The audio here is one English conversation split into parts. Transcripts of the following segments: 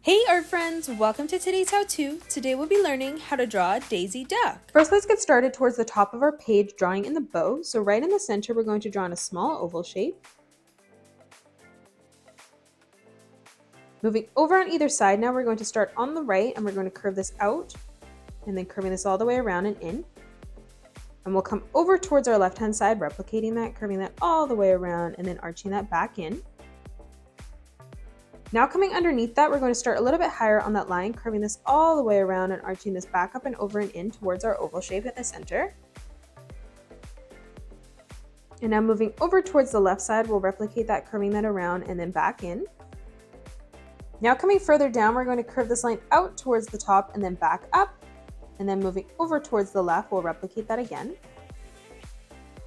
Hey art friends, welcome to today's how-to. Today we'll be learning how to draw a daisy duck. First, let's get started towards the top of our page, drawing in the bow. So right in the center, we're going to draw in a small oval shape. Moving over on either side, now we're going to start on the right and we're going to curve this out and then curving this all the way around and in. And we'll come over towards our left-hand side, replicating that, curving that all the way around and then arching that back in. Now coming underneath that, we're going to start a little bit higher on that line, curving this all the way around and arching this back up and over and in towards our oval shape at the center. And now moving over towards the left side, we'll replicate that, curving that around and then back in. Now coming further down, we're going to curve this line out towards the top and then back up. And then moving over towards the left, we'll replicate that again.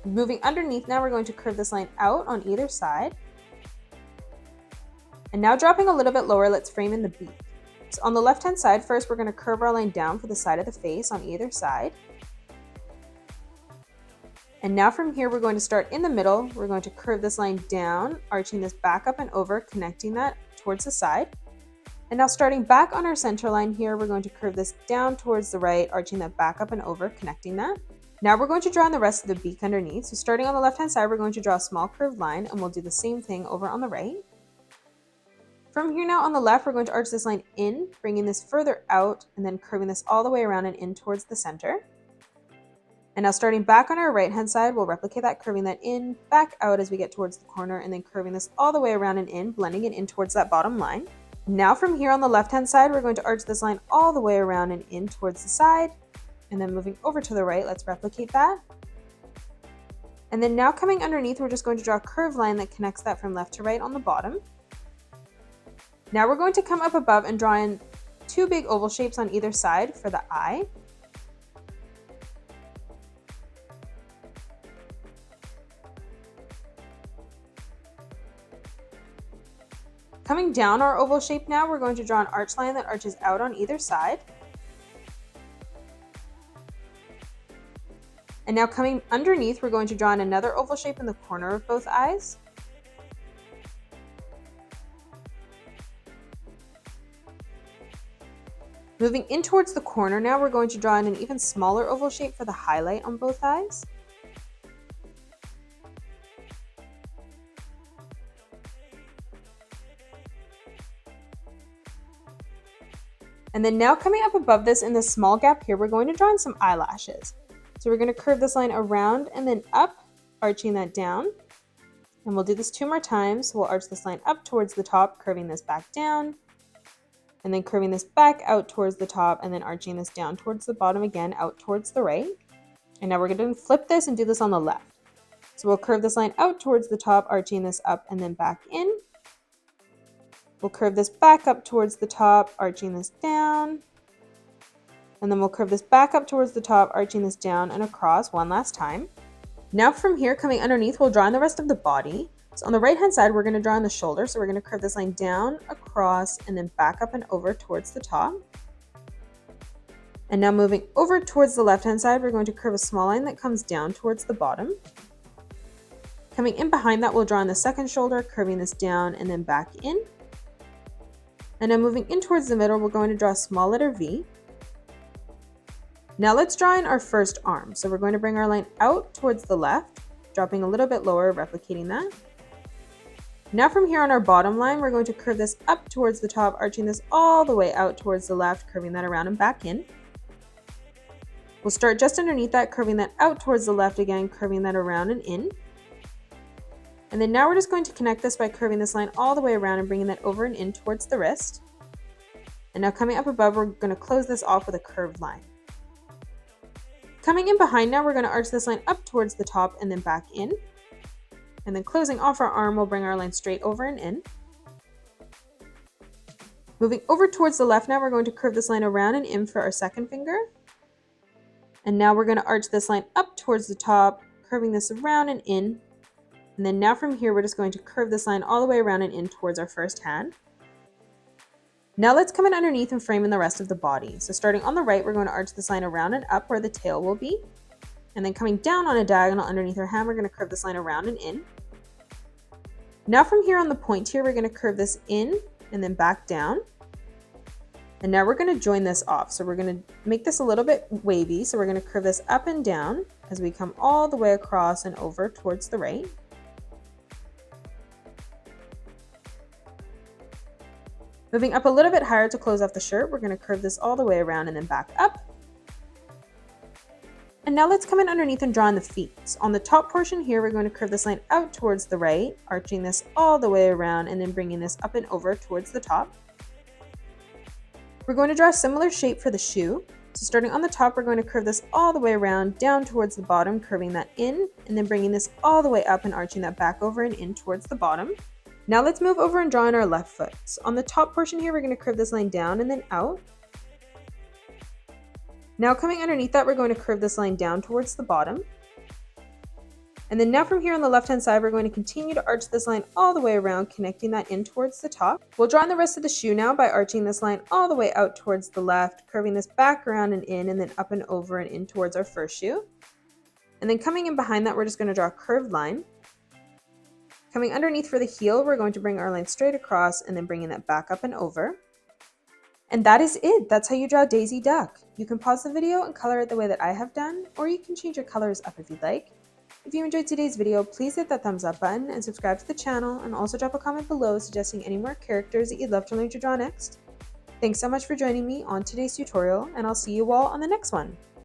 Moving underneath, now we're going to curve this line out on either side. And now dropping a little bit lower, let's frame in the beak. So on the left-hand side, first we're going to curve our line down for the side of the face on either side. And now from here, we're going to start in the middle. We're going to curve this line down, arching this back up and over, connecting that towards the side. And now starting back on our center line here, we're going to curve this down towards the right, arching that back up and over, connecting that. Now we're going to draw in the rest of the beak underneath. So starting on the left-hand side, we're going to draw a small curved line, and we'll do the same thing over on the right. From here now on the left, we're going to arch this line in, bringing this further out, and then curving this all the way around and in towards the center. And now starting back on our right-hand side, we'll replicate that, curving that in, back out as we get towards the corner, and then curving this all the way around and in, blending it in towards that bottom line. Now from here on the left-hand side, we're going to arch this line all the way around and in towards the side. And then moving over to the right, let's replicate that. And then now coming underneath, we're just going to draw a curved line that connects that from left to right on the bottom. Now we're going to come up above and draw in two big oval shapes on either side for the eye. Coming down our oval shape now, we're going to draw an arch line that arches out on either side. And now coming underneath, we're going to draw in another oval shape in the corner of both eyes. Moving in towards the corner now, we're going to draw in an even smaller oval shape for the highlight on both eyes. And then now coming up above this in this small gap here, we're going to draw in some eyelashes. So we're going to curve this line around and then up, arching that down. And we'll do this 2 more times. So we'll arch this line up towards the top, curving this back down. And then curving this back out towards the top and then arching this down towards the bottom again, out towards the right. And now we're going to flip this and do this on the left. So we'll curve this line out towards the top, arching this up and then back in. We'll curve this back up towards the top, arching this down. And then we'll curve this back up towards the top, arching this down and across one last time. Now from here, coming underneath, we'll draw in the rest of the body. So on the right-hand side, we're going to draw in the shoulder. So we're going to curve this line down, across, and then back up and over towards the top. And now moving over towards the left-hand side, we're going to curve a small line that comes down towards the bottom. Coming in behind that, we'll draw in the second shoulder, curving this down and then back in. And now moving in towards the middle, we're going to draw a small letter V. Now let's draw in our first arm. So we're going to bring our line out towards the left, dropping a little bit lower, replicating that. Now from here on our bottom line, we're going to curve this up towards the top, arching this all the way out towards the left, curving that around and back in. We'll start just underneath that, curving that out towards the left again, curving that around and in. And then now we're just going to connect this by curving this line all the way around and bringing that over and in towards the wrist. And now coming up above, we're going to close this off with a curved line. Coming in behind now, we're going to arch this line up towards the top and then back in. And then closing off our arm, we'll bring our line straight over and in. Moving over towards the left now, we're going to curve this line around and in for our second finger. And now we're going to arch this line up towards the top, curving this around and in. And then now from here, we're just going to curve this line all the way around and in towards our first hand. Now let's come in underneath and frame in the rest of the body. So starting on the right, we're going to arch this line around and up where the tail will be. And then coming down on a diagonal underneath our hand, we're going to curve this line around and in. Now from here on the point here, we're going to curve this in and then back down. And now we're going to join this off. So we're going to make this a little bit wavy. So we're going to curve this up and down as we come all the way across and over towards the right. Moving up a little bit higher to close off the shirt, we're going to curve this all the way around and then back up. And now let's come in underneath and draw in the feet. So on the top portion here, we're going to curve this line out towards the right, arching this all the way around and then bringing this up and over towards the top. We're going to draw a similar shape for the shoe. So starting on the top, we're going to curve this all the way around, down towards the bottom, curving that in, and then bringing this all the way up and arching that back over and in towards the bottom. Now let's move over and draw in our left foot. So on the top portion here, we're going to curve this line down and then out. Now coming underneath that, we're going to curve this line down towards the bottom. And then now from here on the left-hand side, we're going to continue to arch this line all the way around, connecting that in towards the top. We'll draw in the rest of the shoe now by arching this line all the way out towards the left, curving this back around and in, and then up and over and in towards our first shoe. And then coming in behind that, we're just going to draw a curved line. Coming underneath for the heel, we're going to bring our line straight across and then bringing that back up and over. And that is it. That's how you draw Daisy Duck. You can pause the video and color it the way that I have done, or you can change your colors up if you'd like. If you enjoyed today's video, please hit that thumbs up button and subscribe to the channel, and also drop a comment below suggesting any more characters that you'd love to learn to draw next. Thanks so much for joining me on today's tutorial, and I'll see you all on the next one.